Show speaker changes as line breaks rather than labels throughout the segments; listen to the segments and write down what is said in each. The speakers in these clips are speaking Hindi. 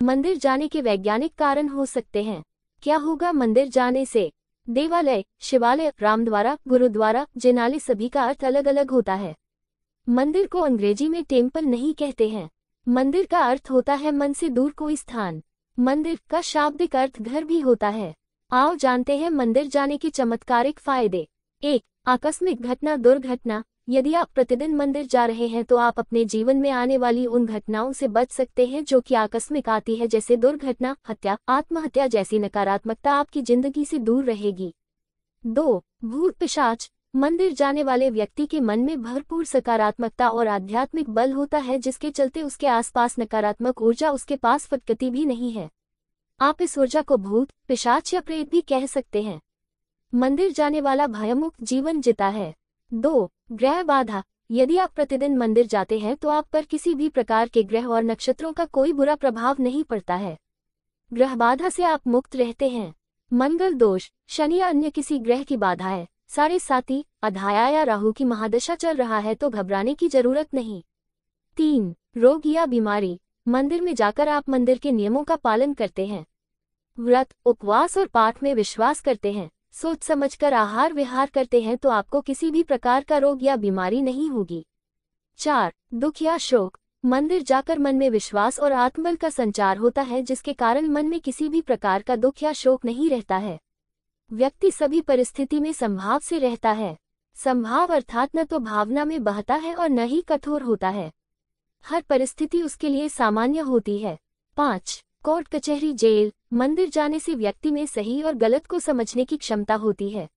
मंदिर जाने के वैज्ञानिक कारण हो सकते हैं। क्या होगा मंदिर जाने से? देवालय, शिवालय, रामद्वारा, गुरुद्वारा, जिनालय सभी का अर्थ अलग अलग होता है। मंदिर को अंग्रेजी में टेम्पल नहीं कहते हैं। मंदिर का अर्थ होता है मन से दूर कोई स्थान। मंदिर का शाब्दिक अर्थ घर भी होता है। आओ जानते हैं मंदिर जाने के चमत्कारिक फायदे। 1. आकस्मिक घटना दुर्घटना। यदि आप प्रतिदिन मंदिर जा रहे हैं तो आप अपने जीवन में आने वाली उन घटनाओं से बच सकते हैं जो कि आकस्मिक आती है, जैसे दुर्घटना, हत्या, आत्महत्या जैसी नकारात्मकता आपकी जिंदगी से दूर रहेगी। 2. भूत पिशाच। मंदिर जाने वाले व्यक्ति के मन में भरपूर सकारात्मकता और आध्यात्मिक बल होता है, जिसके चलते उसके आसपास नकारात्मक ऊर्जा उसके पास फटकती भी नहीं है। आप इस ऊर्जा को भूत, पिशाच या प्रेत भी कह सकते हैं। मंदिर जाने वाला भयमुक्त जीवन जीता है। 2. ग्रह बाधा। यदि आप प्रतिदिन मंदिर जाते हैं तो आप पर किसी भी प्रकार के ग्रह और नक्षत्रों का कोई बुरा प्रभाव नहीं पड़ता है। ग्रह बाधा से आप मुक्त रहते हैं। मंगल दोष, शनि या अन्य किसी ग्रह की बाधा है, 7.5 अधाया या राहु की महादशा चल रहा है तो घबराने की जरूरत नहीं। 3. रोग या बीमारी। मंदिर में जाकर आप मंदिर के नियमों का पालन करते हैं, व्रत, उपवास और पाठ में विश्वास करते हैं, सोच समझकर आहार विहार करते हैं तो आपको किसी भी प्रकार का रोग या बीमारी नहीं होगी। 4. दुख या शोक। मंदिर जाकर मन में विश्वास और आत्मबल का संचार होता है, जिसके कारण मन में किसी भी प्रकार का दुख या शोक नहीं रहता है। व्यक्ति सभी परिस्थिति में संभाव से रहता है। संभाव अर्थात न तो भावना में बहता है और न ही कठोर होता है। हर परिस्थिति उसके लिए सामान्य होती है। 5. कोर्ट कचहरी जेल। मंदिर जाने से व्यक्ति में सही और गलत को समझने की क्षमता होती है।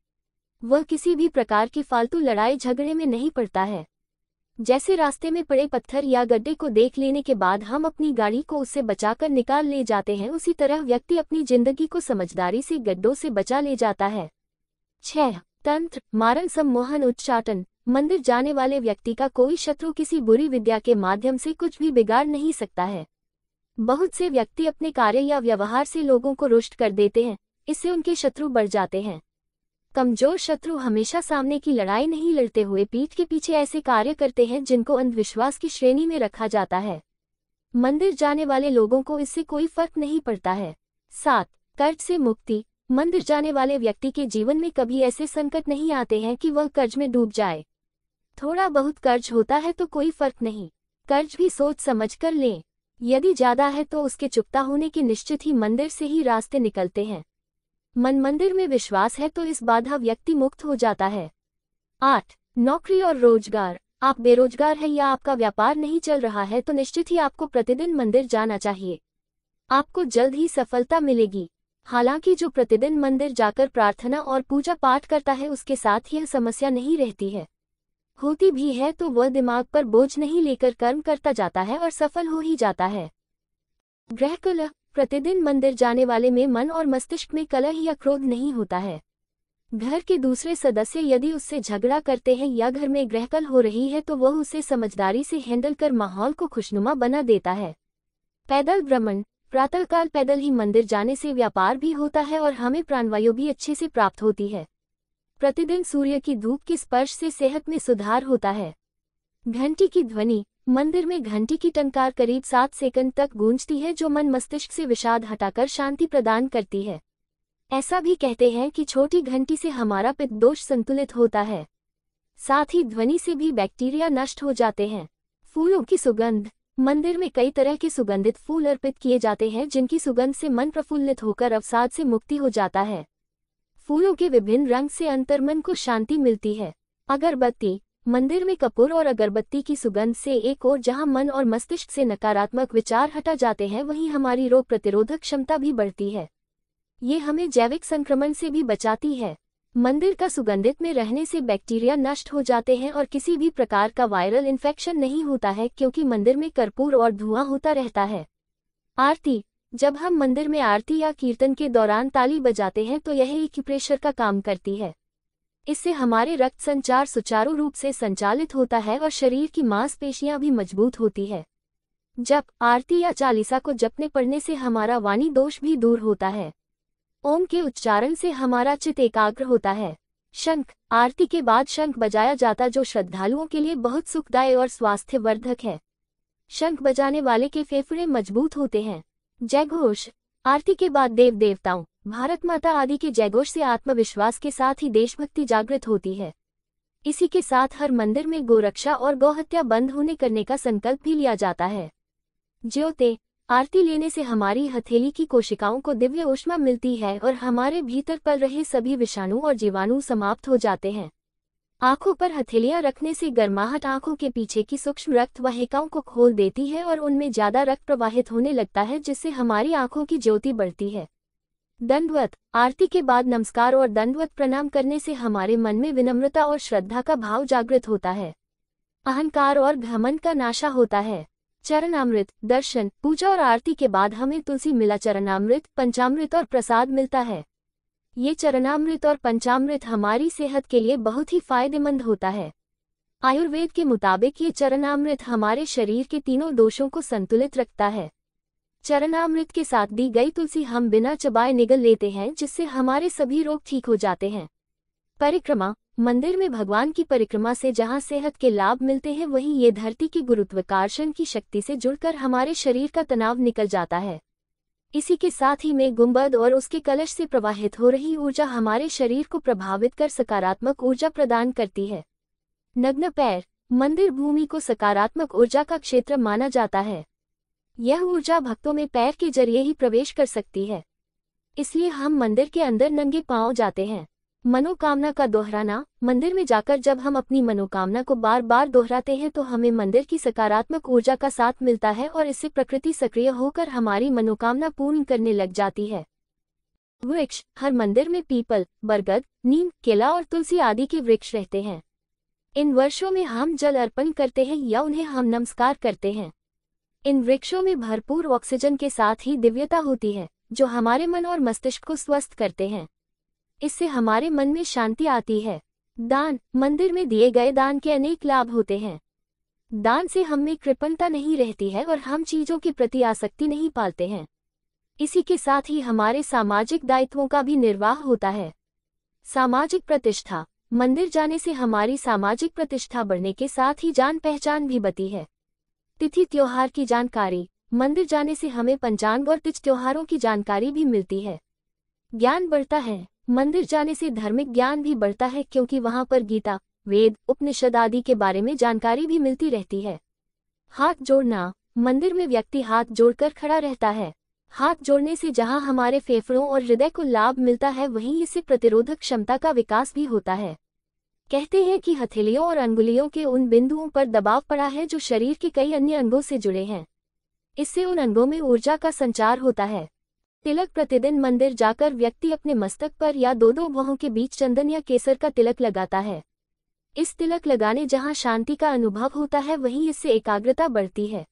वह किसी भी प्रकार की फालतू लड़ाई झगड़े में नहीं पड़ता है। जैसे रास्ते में पड़े पत्थर या गड्ढे को देख लेने के बाद हम अपनी गाड़ी को उससे बचाकर निकाल ले जाते हैं, उसी तरह व्यक्ति अपनी जिंदगी को समझदारी से गड्ढों से बचा ले जाता है। 6. तंत्र, मारण, सम्मोहन, उच्चाटन। मंदिर जाने वाले व्यक्ति का कोई शत्रु किसी बुरी विद्या के माध्यम से कुछ भी बिगाड़ नहीं सकता है। बहुत से व्यक्ति अपने कार्य या व्यवहार से लोगों को रुष्ट कर देते हैं, इससे उनके शत्रु बढ़ जाते हैं। कमजोर शत्रु हमेशा सामने की लड़ाई नहीं लड़ते हुए पीठ के पीछे ऐसे कार्य करते हैं जिनको अंधविश्वास की श्रेणी में रखा जाता है। मंदिर जाने वाले लोगों को इससे कोई फर्क नहीं पड़ता है। 7. कर्ज से मुक्ति। मंदिर जाने वाले व्यक्ति के जीवन में कभी ऐसे संकट नहीं आते हैं कि वह कर्ज में डूब जाए। थोड़ा बहुत कर्ज होता है तो कोई फर्क नहीं, कर्ज भी सोच समझ कर लें। यदि ज्यादा है तो उसके चुकता होने के निश्चित ही मंदिर से ही रास्ते निकलते हैं। मंदिर में विश्वास है तो इस बाधा व्यक्ति मुक्त हो जाता है। 8. नौकरी और रोजगार। आप बेरोजगार हैं या आपका व्यापार नहीं चल रहा है तो निश्चित ही आपको प्रतिदिन मंदिर जाना चाहिए। आपको जल्द ही सफलता मिलेगी। हालांकि जो प्रतिदिन मंदिर जाकर प्रार्थना और पूजा पाठ करता है उसके साथ यह समस्या नहीं रहती है। होती भी है तो वह दिमाग पर बोझ नहीं लेकर कर्म करता जाता है और सफल हो ही जाता है। ग्रह कलह। प्रतिदिन मंदिर जाने वाले में मन और मस्तिष्क में कलह या क्रोध नहीं होता है। घर के दूसरे सदस्य यदि उससे झगड़ा करते हैं या घर में ग्रहकल हो रही है तो वह उसे समझदारी से हैंडल कर माहौल को खुशनुमा बना देता है। पैदल भ्रमण। प्रातःकाल पैदल ही मंदिर जाने से व्यापार भी होता है और हमें प्राणवायु भी अच्छे से प्राप्त होती है। प्रतिदिन सूर्य की धूप के स्पर्श से सेहत में सुधार होता है। घंटी की ध्वनि। मंदिर में घंटी की टंकार करीब 7 सेकंड तक गूंजती है जो मन मस्तिष्क से विषाद हटाकर शांति प्रदान करती है। ऐसा भी कहते हैं कि छोटी घंटी से हमारा पित्त दोष संतुलित होता है। साथ ही ध्वनि से भी बैक्टीरिया नष्ट हो जाते हैं। फूलों की सुगंध। मंदिर में कई तरह के सुगंधित फूल अर्पित किए जाते हैं जिनकी सुगंध से मन प्रफुल्लित होकर अवसाद से मुक्ति हो जाता है। फूलों के विभिन्न रंग से अंतर्मन को शांति मिलती है। अगरबत्ती। मंदिर में कपूर और अगरबत्ती की सुगंध से एक ओर जहां मन और मस्तिष्क से नकारात्मक विचार हटा जाते हैं वहीं हमारी रोग प्रतिरोधक क्षमता भी बढ़ती है। ये हमें जैविक संक्रमण से भी बचाती है। मंदिर का सुगंधित में रहने से बैक्टीरिया नष्ट हो जाते हैं और किसी भी प्रकार का वायरल इन्फेक्शन नहीं होता है क्योंकि मंदिर में कर्पूर और धुआं होता रहता है। आरती। जब हम मंदिर में आरती या कीर्तन के दौरान ताली बजाते हैं तो यह एक्यूप्रेशर का काम करती है। इससे हमारे रक्त संचार सुचारू रूप से संचालित होता है और शरीर की मांसपेशियां भी मजबूत होती है। जप, आरती या चालीसा को जपने पढ़ने से हमारा वाणी दोष भी दूर होता है। ओम के उच्चारण से हमारा चित्त एकाग्र होता है। शंख। आरती के बाद शंख बजाया जाता जो श्रद्धालुओं के लिए बहुत सुखदायक और स्वास्थ्यवर्धक है। शंख बजाने वाले के फेफड़े मजबूत होते हैं। जयघोष। आरती के बाद देव देवताओं, भारत माता आदि के जयघोष से आत्मविश्वास के साथ ही देशभक्ति जागृत होती है। इसी के साथ हर मंदिर में गोरक्षा और गौहत्या बंद होने करने का संकल्प भी लिया जाता है। ज्योते। आरती लेने से हमारी हथेली की कोशिकाओं को दिव्य ऊष्मा मिलती है और हमारे भीतर पल रहे सभी विषाणु और जीवाणु समाप्त हो जाते हैं। आंखों पर हथेलियां रखने से गर्माहट आंखों के पीछे की सूक्ष्म रक्त वाहिकाओं को खोल देती है और उनमें ज्यादा रक्त प्रवाहित होने लगता है, जिससे हमारी आंखों की ज्योति बढ़ती है। दंडवत। आरती के बाद नमस्कार और दंडवत प्रणाम करने से हमारे मन में विनम्रता और श्रद्धा का भाव जागृत होता है। अहंकार और घमंड का नाशा होता है। चरणामृत। दर्शन, पूजा और आरती के बाद हमें तुलसी मिला चरणामृत, पंचामृत और प्रसाद मिलता है। ये चरणामृत और पंचामृत हमारी सेहत के लिए बहुत ही फायदेमंद होता है। आयुर्वेद के मुताबिक ये चरणामृत हमारे शरीर के तीनों दोषों को संतुलित रखता है। चरणामृत के साथ दी गई तुलसी हम बिना चबाए निगल लेते हैं, जिससे हमारे सभी रोग ठीक हो जाते हैं। परिक्रमा। मंदिर में भगवान की परिक्रमा से जहां सेहत के लाभ मिलते हैं, वहीं ये धरती की गुरुत्वाकर्षण की शक्ति से जुड़कर हमारे शरीर का तनाव निकल जाता है। इसी के साथ ही में गुंबद और उसके कलश से प्रवाहित हो रही ऊर्जा हमारे शरीर को प्रभावित कर सकारात्मक ऊर्जा प्रदान करती है। नग्न पैर। मंदिर भूमि को सकारात्मक ऊर्जा का क्षेत्र माना जाता है। यह ऊर्जा भक्तों में पैर के जरिए ही प्रवेश कर सकती है, इसलिए हम मंदिर के अंदर नंगे पांव जाते हैं। मनोकामना का दोहराना। मंदिर में जाकर जब हम अपनी मनोकामना को बार बार दोहराते हैं तो हमें मंदिर की सकारात्मक ऊर्जा का साथ मिलता है और इससे प्रकृति सक्रिय होकर हमारी मनोकामना पूर्ण करने लग जाती है। वृक्ष। हर मंदिर में पीपल, बरगद, नीम, केला और तुलसी आदि के वृक्ष रहते हैं। इन वर्षों में हम जल अर्पण करते हैं या उन्हें हम नमस्कार करते हैं। इन वृक्षों में भरपूर ऑक्सीजन के साथ ही दिव्यता होती है, जो हमारे मन और मस्तिष्क को स्वस्थ करते हैं। इससे हमारे मन में शांति आती है। दान। मंदिर में दिए गए दान के अनेक लाभ होते हैं। दान से हम में कृपणता नहीं रहती है और हम चीजों के प्रति आसक्ति नहीं पालते हैं। इसी के साथ ही हमारे सामाजिक दायित्वों का भी निर्वाह होता है। सामाजिक प्रतिष्ठा। मंदिर जाने से हमारी सामाजिक प्रतिष्ठा बढ़ने के साथ ही जान पहचान भी बढ़ती है। तिथि त्योहार की जानकारी। मंदिर जाने से हमें पंचांग और तिथि त्योहारों की जानकारी भी मिलती है। ज्ञान बढ़ता है। मंदिर जाने से धार्मिक ज्ञान भी बढ़ता है, क्योंकि वहां पर गीता, वेद, उपनिषद आदि के बारे में जानकारी भी मिलती रहती है। हाथ जोड़ना। मंदिर में व्यक्ति हाथ जोड़कर खड़ा रहता है। हाथ जोड़ने से जहां हमारे फेफड़ों और हृदय को लाभ मिलता है, वहीं इससे प्रतिरोधक क्षमता का विकास भी होता है। कहते हैं कि हथेलियों और अंगुलियों के उन बिंदुओं पर दबाव पड़ा है जो शरीर के कई अन्य अंगों से जुड़े हैं। इससे उन अंगों में ऊर्जा का संचार होता है। तिलक। प्रतिदिन मंदिर जाकर व्यक्ति अपने मस्तक पर या दो भौहों के बीच चंदन या केसर का तिलक लगाता है। इस तिलक लगाने जहां शांति का अनुभव होता है, वहीं इससे एकाग्रता बढ़ती है।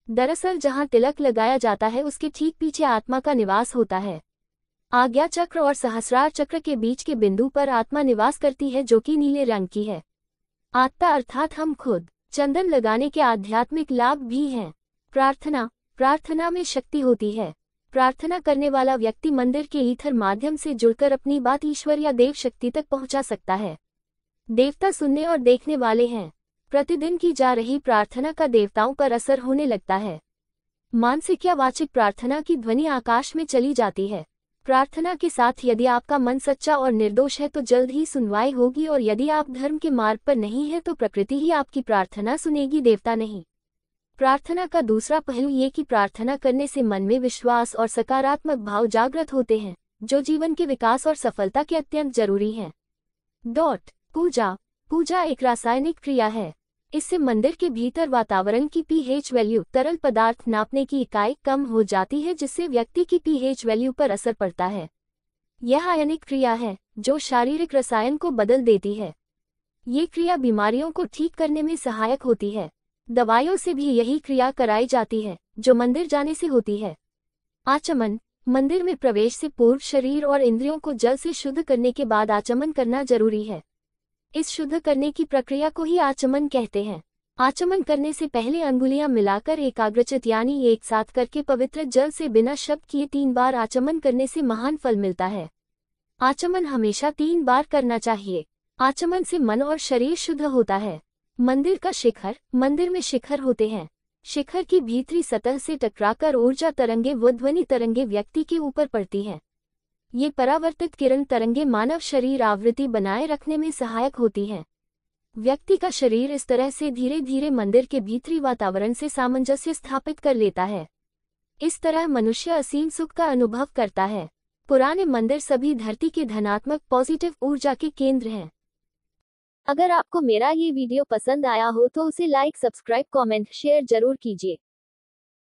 दरअसल जहां तिलक लगाया जाता है उसके ठीक पीछे आत्मा का निवास होता है। आज्ञा चक्र और सहस्रार चक्र के बीच के बिंदु पर आत्मा निवास करती है, जो कि नीले रंग की है। आत्मा अर्थात हम खुद। चंदन लगाने के आध्यात्मिक लाभ भी हैं। प्रार्थना। प्रार्थना में शक्ति होती है। प्रार्थना करने वाला व्यक्ति मंदिर के ईथर माध्यम से जुड़कर अपनी बात ईश्वर या देव शक्ति तक पहुंचा सकता है। देवता सुनने और देखने वाले हैं। प्रतिदिन की जा रही प्रार्थना का देवताओं पर असर होने लगता है। मानसिक या वाचिक प्रार्थना की ध्वनि आकाश में चली जाती है। प्रार्थना के साथ यदि आपका मन सच्चा और निर्दोष है तो जल्द ही सुनवाई होगी, और यदि आप धर्म के मार्ग पर नहीं है तो प्रकृति ही आपकी प्रार्थना सुनेगी, देवता नहीं। प्रार्थना का दूसरा पहलू ये कि प्रार्थना करने से मन में विश्वास और सकारात्मक भाव जागृत होते हैं, जो जीवन के विकास और सफलता के अत्यंत जरूरी हैं। पूजा। पूजा एक रासायनिक क्रिया है। इससे मंदिर के भीतर वातावरण की pH वैल्यू, तरल पदार्थ नापने की इकाई, कम हो जाती है, जिससे व्यक्ति की pH वैल्यू पर असर पड़ता है। यह आयनिक क्रिया है जो शारीरिक रसायन को बदल देती है। ये क्रिया बीमारियों को ठीक करने में सहायक होती है। दवाइयों से भी यही क्रिया कराई जाती है जो मंदिर जाने से होती है। आचमन। मंदिर में प्रवेश से पूर्व शरीर और इंद्रियों को जल से शुद्ध करने के बाद आचमन करना जरूरी है। इस शुद्ध करने की प्रक्रिया को ही आचमन कहते हैं। आचमन करने से पहले अंगुलियां मिलाकर एकाग्रचित यानी एक साथ करके पवित्र जल से बिना शब्द किए 3 बार आचमन करने से महान फल मिलता है। आचमन हमेशा 3 बार करना चाहिए। आचमन से मन और शरीर शुद्ध होता है। मंदिर का शिखर। मंदिर में शिखर होते हैं। शिखर की भीतरी सतह से टकराकर ऊर्जा तरंगे व ध्वनि तरंगे व्यक्ति के ऊपर पड़ती हैं। ये परावर्तित किरण तरंगे मानव शरीर आवृत्ति बनाए रखने में सहायक होती हैं। व्यक्ति का शरीर इस तरह से धीरे धीरे मंदिर के भीतरी वातावरण से सामंजस्य स्थापित कर लेता है। इस तरह मनुष्य असीम सुख का अनुभव करता है। पुराने मंदिर सभी धरती के धनात्मक पॉजिटिव ऊर्जा के केंद्र हैं। अगर आपको मेरा ये वीडियो पसंद आया हो तो उसे लाइक, सब्सक्राइब, कमेंट, शेयर जरूर कीजिए।